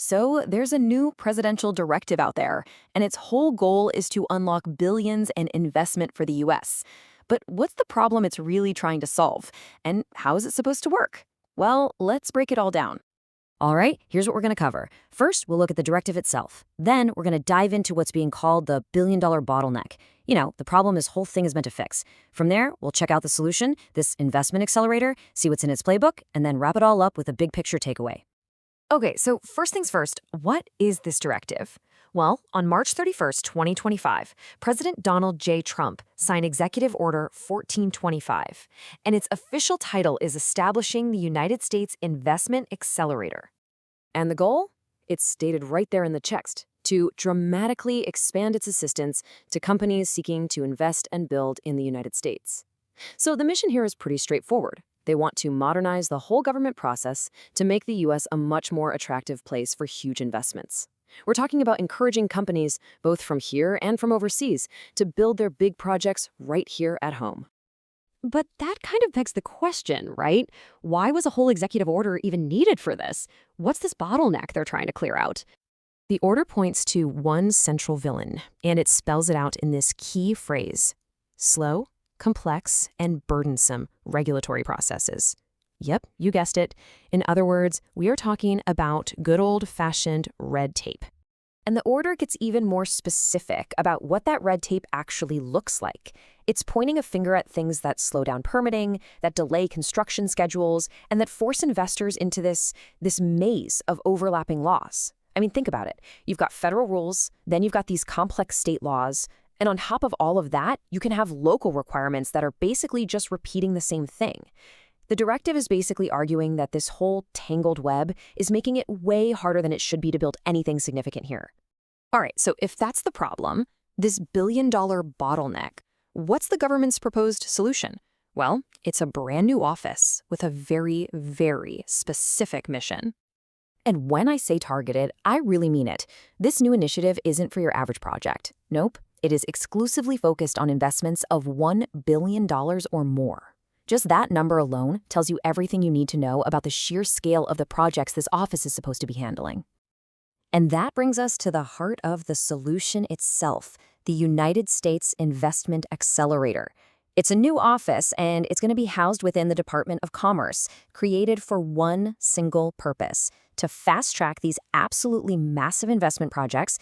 So there's a new presidential directive out there, and its whole goal is to unlock billions in investment for the US. But what's the problem it's really trying to solve? And how is it supposed to work? Well, let's break it all down. All right, here's what we're going to cover. First, we'll look at the directive itself. Then, we're going to dive into what's being called the billion-dollar bottleneck. The problem this whole thing is meant to fix. From there, we'll check out the solution, this investment accelerator, see what's in its playbook, and then wrap it all up with a big picture takeaway. Okay, so first things first, what is this directive? Well, on March 31st, 2025, President Donald J. Trump signed Executive Order 1425, and its official title is Establishing the United States Investment Accelerator. And the goal? It's stated right there in the text, to dramatically expand its assistance to companies seeking to invest and build in the United States. So the mission here is pretty straightforward. They want to modernize the whole government process to make the U.S. a much more attractive place for huge investments. We're talking about encouraging companies, both from here and from overseas, to build their big projects right here at home. But that kind of begs the question, right? Why was a whole executive order even needed for this? What's this bottleneck they're trying to clear out? The order points to one central villain, and it spells it out in this key phrase: slow, complex, and burdensome regulatory processes. Yep, you guessed it. In other words, we are talking about good old-fashioned red tape. And the order gets even more specific about what that red tape actually looks like. It's pointing a finger at things that slow down permitting, that delay construction schedules, and that force investors into this maze of overlapping laws. I mean, think about it. You've got federal rules, then you've got these complex state laws, and on top of all of that, you can have local requirements that are basically just repeating the same thing. The directive is basically arguing that this whole tangled web is making it way harder than it should be to build anything significant here. All right, so if that's the problem, this billion-dollar bottleneck, what's the government's proposed solution? Well, it's a brand new office with a very, very specific mission. And when I say targeted, I really mean it. This new initiative isn't for your average project. Nope, it is exclusively focused on investments of $1 billion or more. Just that number alone tells you everything you need to know about the sheer scale of the projects this office is supposed to be handling. And that brings us to the heart of the solution itself, the United States Investment Accelerator. It's a new office, and it's going to be housed within the Department of Commerce, created for one single purpose: to fast-track these absolutely massive investment projects.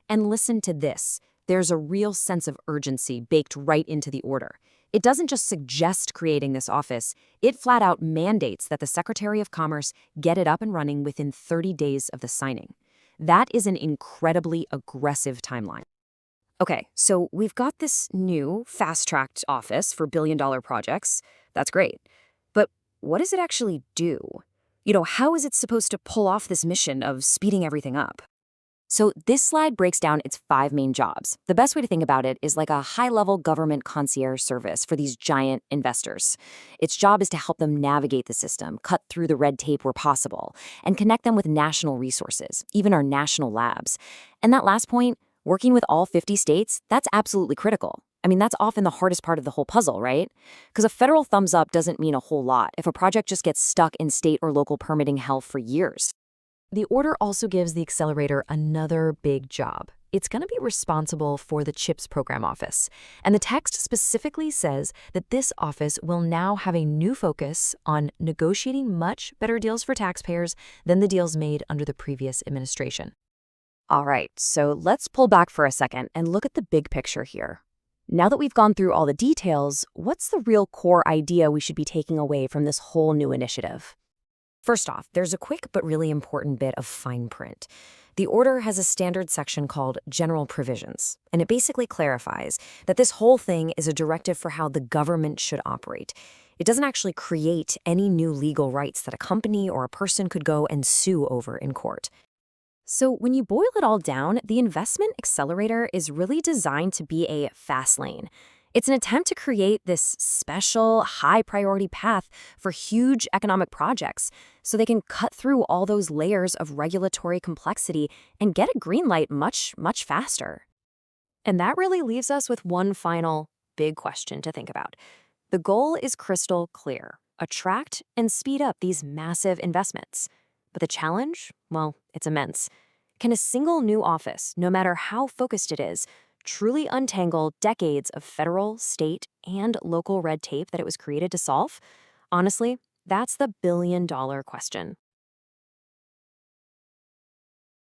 And listen to this. There's a real sense of urgency baked right into the order. It doesn't just suggest creating this office, it flat out mandates that the Secretary of Commerce get it up and running within 30 days of the signing. That is an incredibly aggressive timeline. Okay, so we've got this new fast-tracked office for billion-dollar projects. That's great. But what does it actually do? How is it supposed to pull off this mission of speeding everything up? So this slide breaks down its 5 main jobs. The best way to think about it is like a high-level government concierge service for these giant investors. Its job is to help them navigate the system, cut through the red tape where possible, and connect them with national resources, even our national labs. And that last point, working with all 50 states, that's absolutely critical. I mean, that's often the hardest part of the whole puzzle, right? Because a federal thumbs up doesn't mean a whole lot if a project just gets stuck in state or local permitting hell for years. The order also gives the accelerator another big job. It's going to be responsible for the CHIPS program office. And the text specifically says that this office will now have a new focus on negotiating much better deals for taxpayers than the deals made under the previous administration. All right, so let's pull back for a second and look at the big picture here. Now that we've gone through all the details, what's the real core idea we should be taking away from this whole new initiative? First off, there's a quick but really important bit of fine print. The order has a standard section called General Provisions, and it basically clarifies that this whole thing is a directive for how the government should operate. It doesn't actually create any new legal rights that a company or a person could go and sue over in court. So when you boil it all down, the investment accelerator is really designed to be a fast lane. It's an attempt to create this special, high-priority path for huge economic projects so they can cut through all those layers of regulatory complexity and get a green light much, much faster. And that really leaves us with one final big question to think about. The goal is crystal clear: attract and speed up these massive investments. But the challenge? Well, it's immense. Can a single new office, no matter how focused it is, truly untangle decades of federal, state, and local red tape that it was created to solve? Honestly, that's the billion-dollar question.